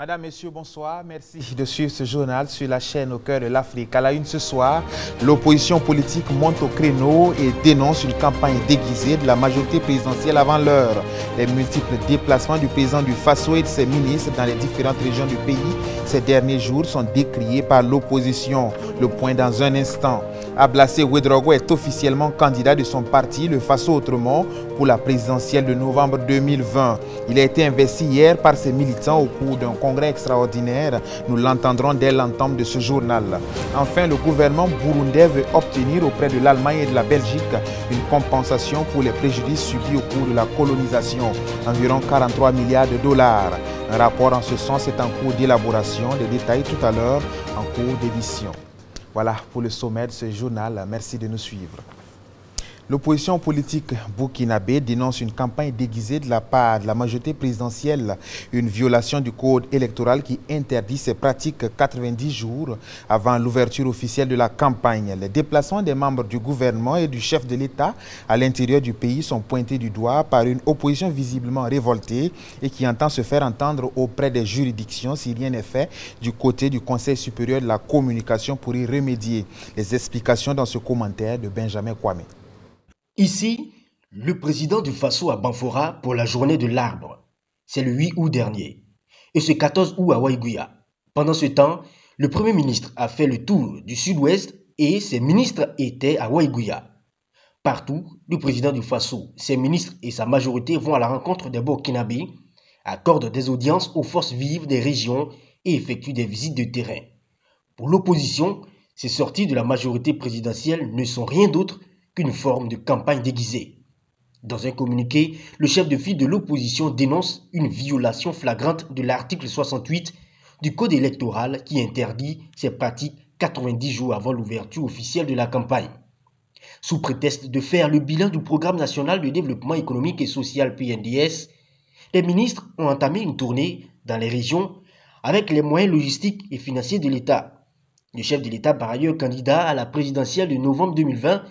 Madame, Messieurs, bonsoir. Merci de suivre ce journal sur la chaîne Au cœur de l'Afrique. À la une ce soir, l'opposition politique monte au créneau et dénonce une campagne déguisée de la majorité présidentielle avant l'heure. Les multiples déplacements du président du Faso et de ses ministres dans les différentes régions du pays ces derniers jours sont décriés par l'opposition. Le point dans un instant. Ablassé Ouedraogo est officiellement candidat de son parti, le Faso Autrement, pour la présidentielle de novembre 2020. Il a été investi hier par ses militants au cours d'un congrès extraordinaire. Nous l'entendrons dès l'entame de ce journal. Enfin, le gouvernement burundais veut obtenir auprès de l'Allemagne et de la Belgique une compensation pour les préjudices subis au cours de la colonisation, environ 43 milliards de dollars. Un rapport en ce sens est en cours d'élaboration. Des détails tout à l'heure en cours d'édition. Voilà pour le sommet de ce journal. Merci de nous suivre. L'opposition politique burkinabé dénonce une campagne déguisée de la part de la majorité présidentielle, une violation du code électoral qui interdit ces pratiques 90 jours avant l'ouverture officielle de la campagne. Les déplacements des membres du gouvernement et du chef de l'État à l'intérieur du pays sont pointés du doigt par une opposition visiblement révoltée et qui entend se faire entendre auprès des juridictions si rien n'est fait du côté du Conseil supérieur de la communication pour y remédier. Les explications dans ce commentaire de Benjamin Kwame. Ici, le président du Faso à Banfora pour la journée de l'arbre. C'est le 8 août dernier. Et ce 14 août à Waïgouya. Pendant ce temps, le Premier ministre a fait le tour du sud-ouest et ses ministres étaient à Waïgouya. Partout, le président du Faso, ses ministres et sa majorité vont à la rencontre des Burkinabés, accordent des audiences aux forces vives des régions et effectuent des visites de terrain. Pour l'opposition, ces sorties de la majorité présidentielle ne sont rien d'autre qu'une forme de campagne déguisée. Dans un communiqué, le chef de file de l'opposition dénonce une violation flagrante de l'article 68 du Code électoral qui interdit ces pratiques 90 jours avant l'ouverture officielle de la campagne. Sous prétexte de faire le bilan du Programme national de développement économique et social PNDS, les ministres ont entamé une tournée dans les régions avec les moyens logistiques et financiers de l'État. Le chef de l'État, par ailleurs candidat à la présidentielle de novembre 2020,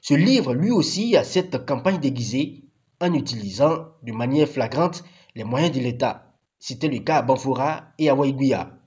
se livre lui aussi à cette campagne déguisée en utilisant de manière flagrante les moyens de l'État. C'était le cas à Banfora et à Waïgouya.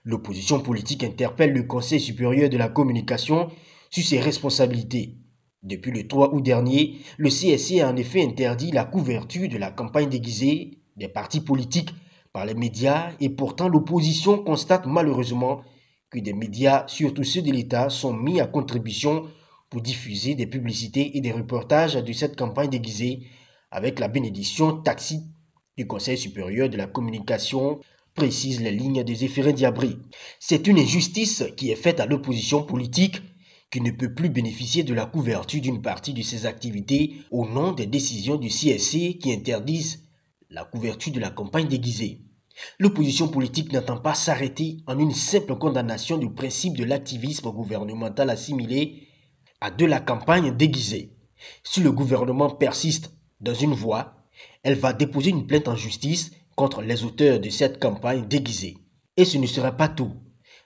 L'opposition politique interpelle le Conseil supérieur de la communication sur ses responsabilités. Depuis le 3 août dernier, le CSC a en effet interdit la couverture de la campagne déguisée des partis politiques par les médias et pourtant l'opposition constate malheureusement que des médias, surtout ceux de l'État, sont mis à contribution pour diffuser des publicités et des reportages de cette campagne déguisée avec la bénédiction tacite du Conseil supérieur de la communication, précise les lignes des Zéphirin Diabré. C'est une injustice qui est faite à l'opposition politique qui ne peut plus bénéficier de la couverture d'une partie de ses activités au nom des décisions du CSC qui interdisent la couverture de la campagne déguisée. L'opposition politique n'entend pas s'arrêter en une simple condamnation du principe de l'activisme gouvernemental assimilé à de la campagne déguisée. Si le gouvernement persiste dans une voie, elle va déposer une plainte en justice contre les auteurs de cette campagne déguisée. Et ce ne sera pas tout.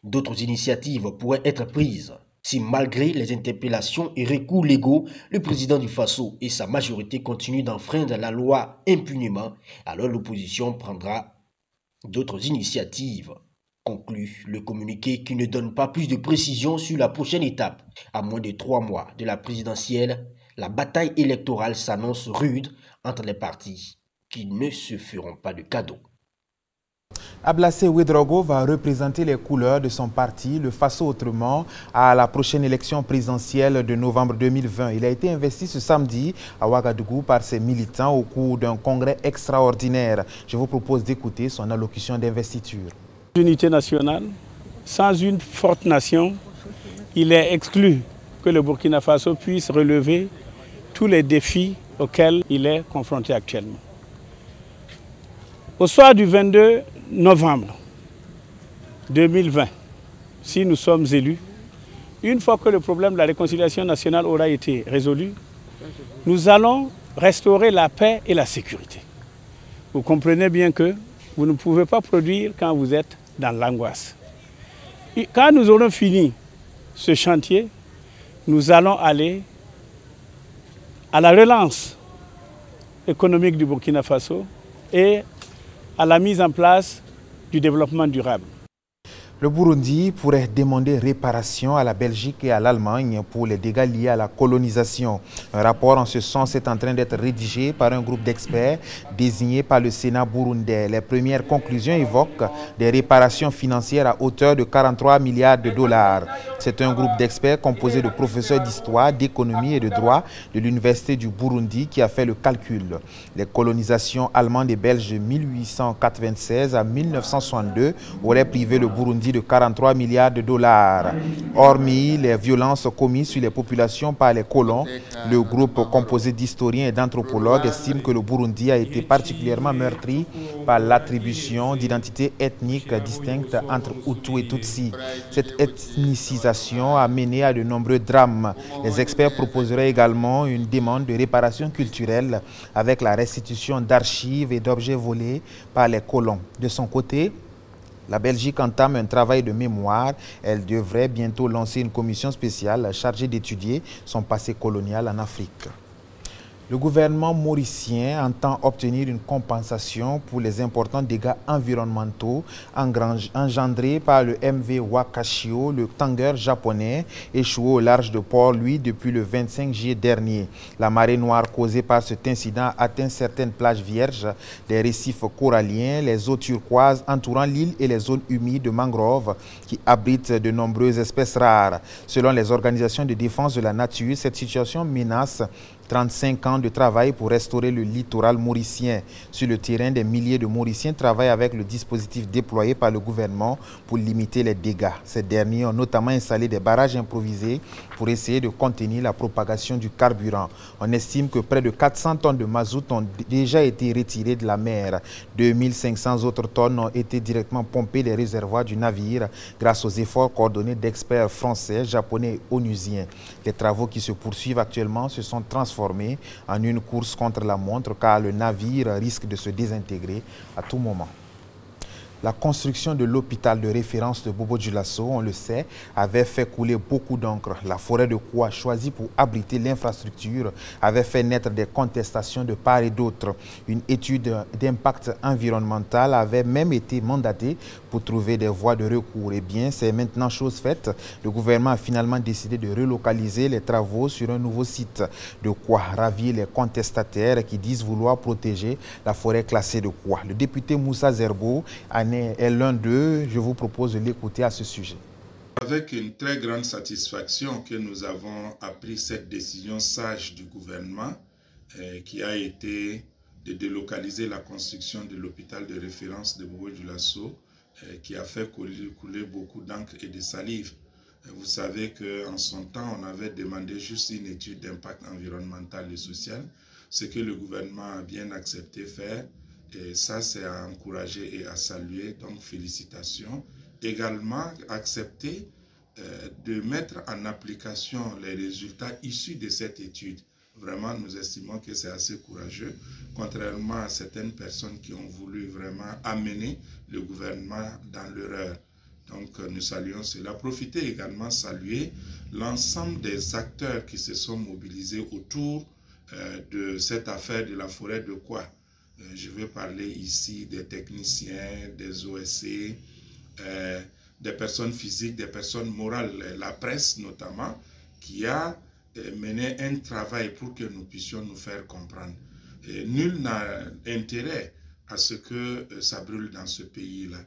D'autres initiatives pourraient être prises si malgré les interpellations et recours légaux, le président du Faso et sa majorité continuent d'enfreindre la loi impunément, alors l'opposition prendra d'autres initiatives. Conclut le communiqué qui ne donne pas plus de précisions sur la prochaine étape. À moins de 3 mois de la présidentielle, la bataille électorale s'annonce rude entre les partis qui ne se feront pas de cadeaux. Ablassé Ouedraogo va représenter les couleurs de son parti, le Faso Autrement, à la prochaine élection présidentielle de novembre 2020. Il a été investi ce samedi à Ouagadougou par ses militants au cours d'un congrès extraordinaire. Je vous propose d'écouter son allocution d'investiture. Unité nationale, sans une forte nation, il est exclu que le Burkina Faso puisse relever tous les défis auxquels il est confronté actuellement. Au soir du 22 novembre 2020, si nous sommes élus, une fois que le problème de la réconciliation nationale aura été résolu, nous allons restaurer la paix et la sécurité. Vous comprenez bien que vous ne pouvez pas produire quand vous êtes dans l'angoisse. Quand nous aurons fini ce chantier, nous allons aller à la relance économique du Burkina Faso et à la mise en place du développement durable. Le Burundi pourrait demander réparation à la Belgique et à l'Allemagne pour les dégâts liés à la colonisation. Un rapport en ce sens est en train d'être rédigé par un groupe d'experts désigné par le Sénat burundais. Les premières conclusions évoquent des réparations financières à hauteur de 43 milliards de dollars. C'est un groupe d'experts composé de professeurs d'histoire, d'économie et de droit de l'Université du Burundi qui a fait le calcul. Les colonisations allemandes et belges de 1896 à 1962 auraient privé le Burundi de 43 milliards de dollars. Hormis les violences commises sur les populations par les colons, le groupe composé d'historiens et d'anthropologues estime que le Burundi a été particulièrement meurtri par l'attribution d'identités ethniques distinctes entre Hutu et Tutsi. Cette ethnicisation a mené à de nombreux drames. Les experts proposeraient également une demande de réparation culturelle avec la restitution d'archives et d'objets volés par les colons. De son côté, la Belgique entame un travail de mémoire. Elle devrait bientôt lancer une commission spéciale chargée d'étudier son passé colonial en Afrique. Le gouvernement mauricien entend obtenir une compensation pour les importants dégâts environnementaux engendrés par le MV Wakashio, le tanker japonais, échoué au large de Port-Louis depuis le 25 juillet dernier. La marée noire causée par cet incident atteint certaines plages vierges, des récifs coralliens, les eaux turquoises entourant l'île et les zones humides de mangroves qui abritent de nombreuses espèces rares. Selon les organisations de défense de la nature, cette situation menace 35 ans de travail pour restaurer le littoral mauricien. Sur le terrain, des milliers de Mauriciens travaillent avec le dispositif déployé par le gouvernement pour limiter les dégâts. Ces derniers ont notamment installé des barrages improvisés pour essayer de contenir la propagation du carburant. On estime que près de 400 tonnes de mazout ont déjà été retirées de la mer. 2500 autres tonnes ont été directement pompées des réservoirs du navire grâce aux efforts coordonnés d'experts français, japonais et onusiens. Les travaux qui se poursuivent actuellement se sont transformés en une course contre la montre car le navire risque de se désintégrer à tout moment. La construction de l'hôpital de référence de Bobo-Dioulasso, on le sait, avait fait couler beaucoup d'encre. La forêt de Koua, choisie pour abriter l'infrastructure, avait fait naître des contestations de part et d'autre. Une étude d'impact environnemental avait même été mandatée pour trouver des voies de recours. Eh bien, c'est maintenant chose faite. Le gouvernement a finalement décidé de relocaliser les travaux sur un nouveau site. De quoi ravir les contestataires qui disent vouloir protéger la forêt classée de Koua. Le député Moussa Zerbo est l'un d'eux. Je vous propose de l'écouter à ce sujet. Avec une très grande satisfaction que nous avons appris cette décision sage du gouvernement qui a été de délocaliser la construction de l'hôpital de référence de Bobo-Dioulasso qui a fait couler beaucoup d'encre et de salive. Vous savez qu'en son temps, on avait demandé juste une étude d'impact environnemental et social, ce que le gouvernement a bien accepté faire. Et ça, c'est à encourager et à saluer, donc félicitations. Également, accepter de mettre en application les résultats issus de cette étude. Vraiment, nous estimons que c'est assez courageux, contrairement à certaines personnes qui ont voulu vraiment amener le gouvernement dans l'erreur. Donc, nous saluons cela. Profitez également saluer l'ensemble des acteurs qui se sont mobilisés autour de cette affaire de la forêt de Koua. Je vais parler ici des techniciens, des OSC, des personnes physiques, des personnes morales, la presse notamment, qui a mené un travail pour que nous puissions nous faire comprendre. Et nul n'a intérêt à ce que ça brûle dans ce pays-là.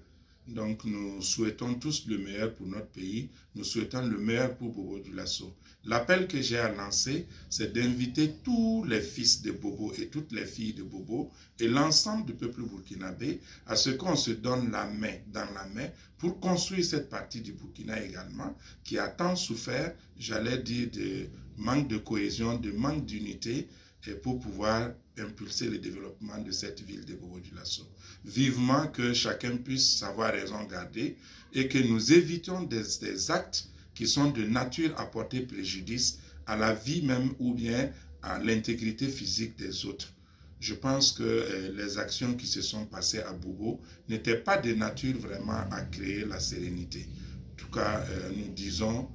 Donc nous souhaitons tous le meilleur pour notre pays, nous souhaitons le meilleur pour Bobo-Dioulasso. L'appel que j'ai à lancer, c'est d'inviter tous les fils de Bobo et toutes les filles de Bobo et l'ensemble du peuple burkinabé à ce qu'on se donne la main dans la main pour construire cette partie du Burkina également qui a tant souffert, j'allais dire, de manque de cohésion, de manque d'unité et pour pouvoir impulser le développement de cette ville de Bobo-Dioulasso. Vivement que chacun puisse savoir raison garder et que nous évitions des actes qui sont de nature à porter préjudice à la vie même ou bien à l'intégrité physique des autres. Je pense que les actions qui se sont passées à Bobo n'étaient pas de nature vraiment à créer la sérénité. En tout cas, nous disons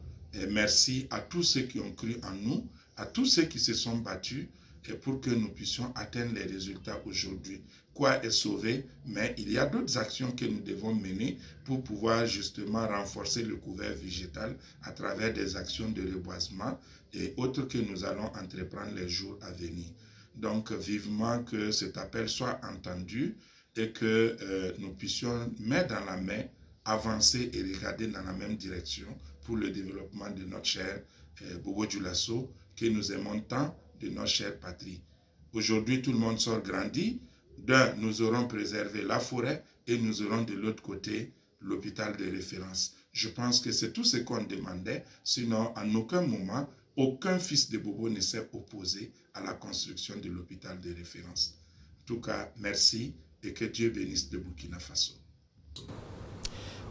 merci à tous ceux qui ont cru en nous, à tous ceux qui se sont battus et pour que nous puissions atteindre les résultats aujourd'hui. quoi est sauvé, mais il y a d'autres actions que nous devons mener pour pouvoir justement renforcer le couvert végétal à travers des actions de reboisement et autres que nous allons entreprendre les jours à venir. Donc, vivement que cet appel soit entendu et que nous puissions mettre dans la main, avancer et regarder dans la même direction pour le développement de notre cher Bobo Dioulasso, que nous aimons tant, de notre chère patrie. Aujourd'hui, tout le monde sort grandi. D'un, nous aurons préservé la forêt et nous aurons de l'autre côté l'hôpital de référence. Je pense que c'est tout ce qu'on demandait, sinon en aucun moment, aucun fils de Bobo ne s'est opposé à la construction de l'hôpital de référence. En tout cas, merci et que Dieu bénisse le Burkina Faso.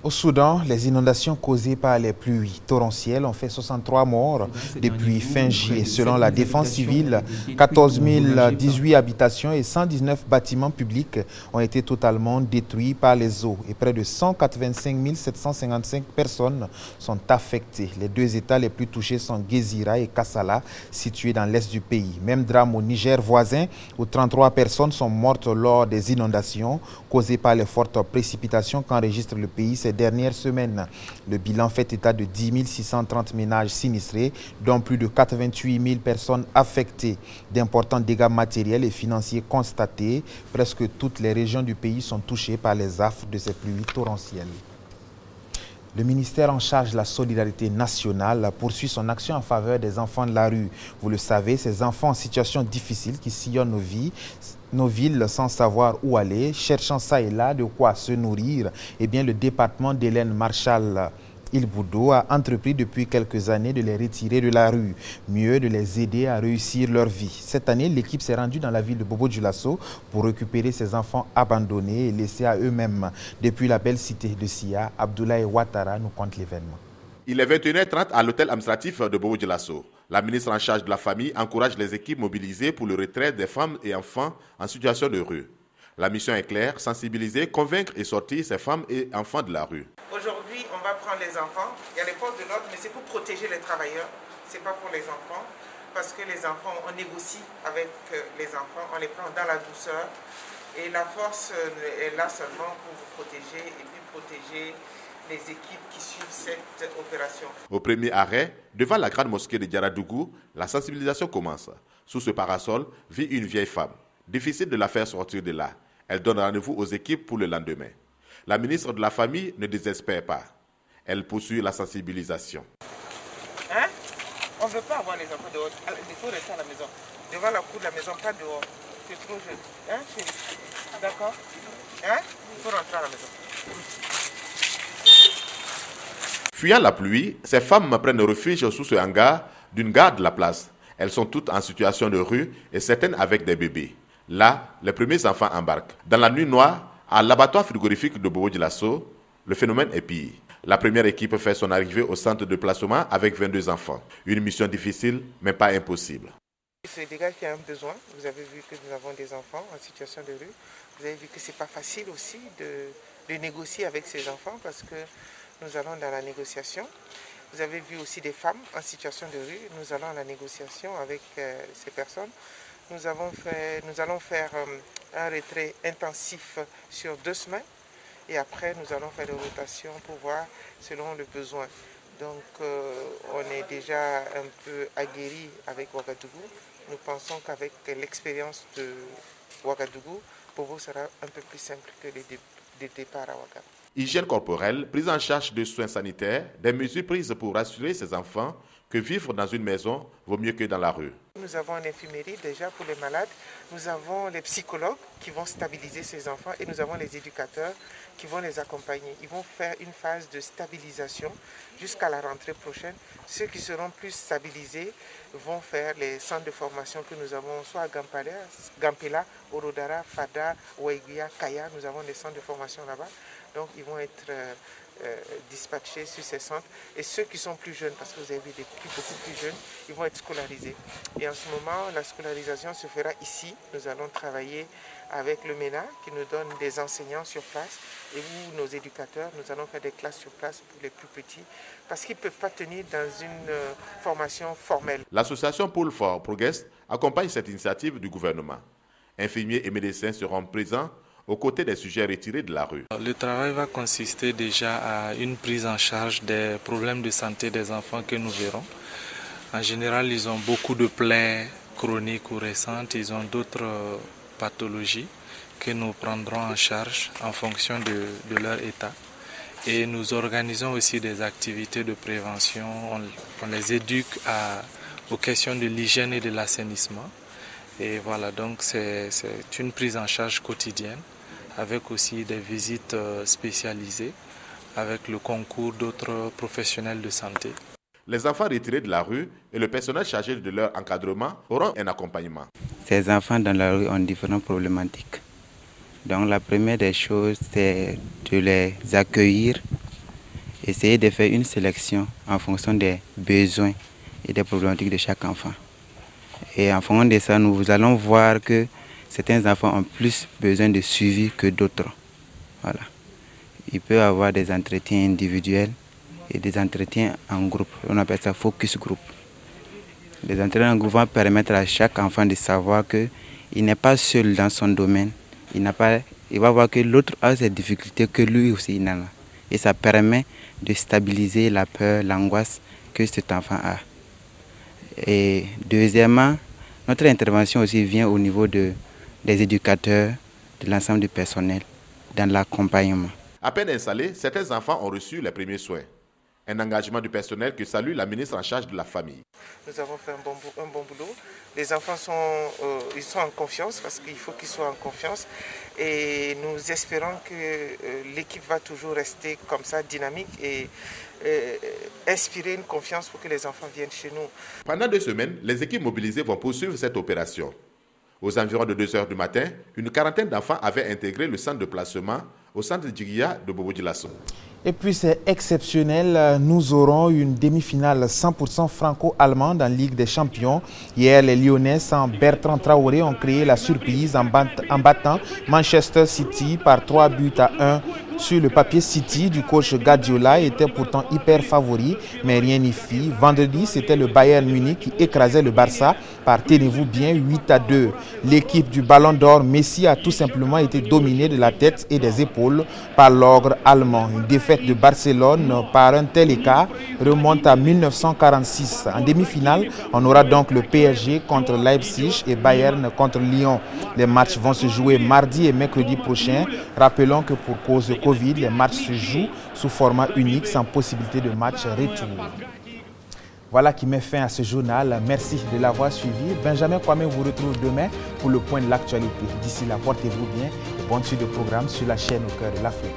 Au Soudan, les inondations causées par les pluies torrentielles ont fait 63 morts depuis fin juillet. Selon la défense civile, 14 018 habitations et 119 bâtiments publics ont été totalement détruits par les eaux et près de 185 755 personnes sont affectées. Les deux États les plus touchés sont Gezira et Kassala, situés dans l'est du pays. Même drame au Niger voisin, où 33 personnes sont mortes lors des inondations causées par les fortes précipitations qu'enregistre le pays ces dernières semaines. Le bilan fait état de 10 630 ménages sinistrés, dont plus de 88 000 personnes affectées. D'importants dégâts matériels et financiers constatés. Presque toutes les régions du pays sont touchées par les affres de ces pluies torrentielles. Le ministère en charge de la solidarité nationale poursuit son action en faveur des enfants de la rue. Vous le savez, ces enfants en situation difficile qui sillonnent nos villes sans savoir où aller, cherchant ça et là de quoi se nourrir. Eh bien, le département d'Hélène Marshall Ilboudo a entrepris depuis quelques années de les retirer de la rue, mieux de les aider à réussir leur vie. Cette année, l'équipe s'est rendue dans la ville de Bobo Dioulasso pour récupérer ces enfants abandonnés et laissés à eux-mêmes. Depuis la belle cité de Sia, Abdoulaye Ouattara nous conte l'événement. Il est 21h30 à l'hôtel administratif de Bobo Dioulasso. La ministre en charge de la famille encourage les équipes mobilisées pour le retrait des femmes et enfants en situation de rue. La mission est claire, sensibiliser, convaincre et sortir ces femmes et enfants de la rue. Aujourd'hui, on va prendre les enfants. Il y a les forces de l'ordre, mais c'est pour protéger les travailleurs. Ce n'est pas pour les enfants. Parce que les enfants, on négocie avec les enfants, on les prend dans la douceur. Et la force est là seulement pour vous protéger et puis protéger les équipes qui suivent cette opération. Au premier arrêt, devant la grande mosquée de Diaradougou, la sensibilisation commence. Sous ce parasol vit une vieille femme. Difficile de la faire sortir de là. Elle donne rendez-vous aux équipes pour le lendemain. La ministre de la Famille ne désespère pas. Elle poursuit la sensibilisation. Hein? On ne veut pas avoir les enfants dehors. Il faut rester à la maison. Devant la cour de la maison, pas dehors. C'est trop jeune. Hein? D'accord? Hein? Il faut rentrer à la maison. Fuyant la pluie, ces femmes prennent refuge sous ce hangar d'une gare de la place. Elles sont toutes en situation de rue et certaines avec des bébés. Là, les premiers enfants embarquent. Dans la nuit noire, à l'abattoir frigorifique de Bobo Dioulasso, le phénomène est pire. La première équipe fait son arrivée au centre de placement avec 22 enfants. Une mission difficile, mais pas impossible. C'est des gars qui ont besoin. Vous avez vu que nous avons des enfants en situation de rue. Vous avez vu que ce n'est pas facile aussi de négocier avec ces enfants parce que nous allons dans la négociation. Vous avez vu aussi des femmes en situation de rue. Nous allons à la négociation avec ces personnes. Nous allons faire un retrait intensif sur 2 semaines et après nous allons faire des rotations pour voir selon le besoin. Donc on est déjà un peu aguerri avec Ouagadougou. Nous pensons qu'avec l'expérience de Ouagadougou, Bobo sera un peu plus simple que le départ à Ouagadougou. Hygiène corporelle, prise en charge de soins sanitaires, des mesures prises pour rassurer ces enfants que vivre dans une maison vaut mieux que dans la rue. Nous avons une infirmerie déjà pour les malades, nous avons les psychologues qui vont stabiliser ces enfants et nous avons les éducateurs qui vont les accompagner. Ils vont faire une phase de stabilisation jusqu'à la rentrée prochaine. Ceux qui seront plus stabilisés vont faire les centres de formation que nous avons soit à Gampela, Orodara, Fada, Ouaiguia, Kaya. Nous avons des centres de formation là-bas. Donc ils vont être dispatchés sur ces centres. Et ceux qui sont plus jeunes, parce que vous avez vu des beaucoup plus jeunes, ils vont être scolarisés. Et en ce moment, la scolarisation se fera ici. Nous allons travailler avec le MENA qui nous donne des enseignants sur place et où nos éducateurs, nous allons faire des classes sur place pour les plus petits parce qu'ils ne peuvent pas tenir dans une formation formelle. L'association Pool for Progress accompagne cette initiative du gouvernement. Infirmiers et médecins seront présents aux côtés des sujets retirés de la rue. Le travail va consister déjà à une prise en charge des problèmes de santé des enfants que nous verrons. En général, ils ont beaucoup de plaies chroniques ou récentes, ils ont d'autres pathologies que nous prendrons en charge en fonction de leur état. Et nous organisons aussi des activités de prévention, on les éduque aux questions de l'hygiène et de l'assainissement. Et voilà, donc c'est une prise en charge quotidienne avec aussi des visites spécialisées avec le concours d'autres professionnels de santé. Les enfants retirés de la rue et le personnel chargé de leur encadrement auront un accompagnement. Ces enfants dans la rue ont différentes problématiques. Donc la première des choses, c'est de les accueillir, essayer de faire une sélection en fonction des besoins et des problématiques de chaque enfant. Et en fonction de ça, nous allons voir que certains enfants ont plus besoin de suivi que d'autres. Voilà. Il peut y avoir des entretiens individuels et des entretiens en groupe. On appelle ça focus group. Les entretiens en groupe vont permettre à chaque enfant de savoir qu'il n'est pas seul dans son domaine. Il va voir que l'autre a ses difficultés, que lui aussi il en a. Et ça permet de stabiliser la peur, l'angoisse que cet enfant a. Et deuxièmement, notre intervention aussi vient au niveau des éducateurs, de l'ensemble du personnel, dans l'accompagnement. À peine installés, certains enfants ont reçu les premiers soins. Un engagement du personnel que salue la ministre en charge de la famille. Nous avons fait un bon boulot. Les enfants sont en confiance parce qu'il faut qu'ils soient en confiance. Et nous espérons que l'équipe va toujours rester comme ça, dynamique et inspirer une confiance pour que les enfants viennent chez nous. Pendant 2 semaines, les équipes mobilisées vont poursuivre cette opération. Aux environs de 2 h du matin, une quarantaine d'enfants avaient intégré le centre de placement au centre de Djigya de Bobo-Dioulasso. Et puis c'est exceptionnel, nous aurons une demi-finale 100% franco-allemande en Ligue des Champions. Hier, les Lyonnais sans Bertrand Traoré ont créé la surprise en battant Manchester City par 3-1. Sur le papier, City du coach Guardiola était pourtant hyper favori, mais rien n'y fit. Vendredi, c'était le Bayern Munich qui écrasait le Barça par, tenez-vous bien, 8-2. L'équipe du Ballon d'Or, Messi, a tout simplement été dominée de la tête et des épaules par l'ogre allemand. Une défaite de Barcelone par un tel écart remonte à 1946. En demi-finale, on aura donc le PSG contre Leipzig et Bayern contre Lyon. Les matchs vont se jouer mardi et mercredi prochain. Rappelons que pour cause de Covid, les matchs se jouent sous format unique sans possibilité de match retour. Voilà qui met fin à ce journal. Merci de l'avoir suivi. Benjamin Kwame vous retrouve demain pour le point de l'actualité. D'ici là, portez-vous bien et bonne suite de programme sur la chaîne Au Cœur de l'Afrique.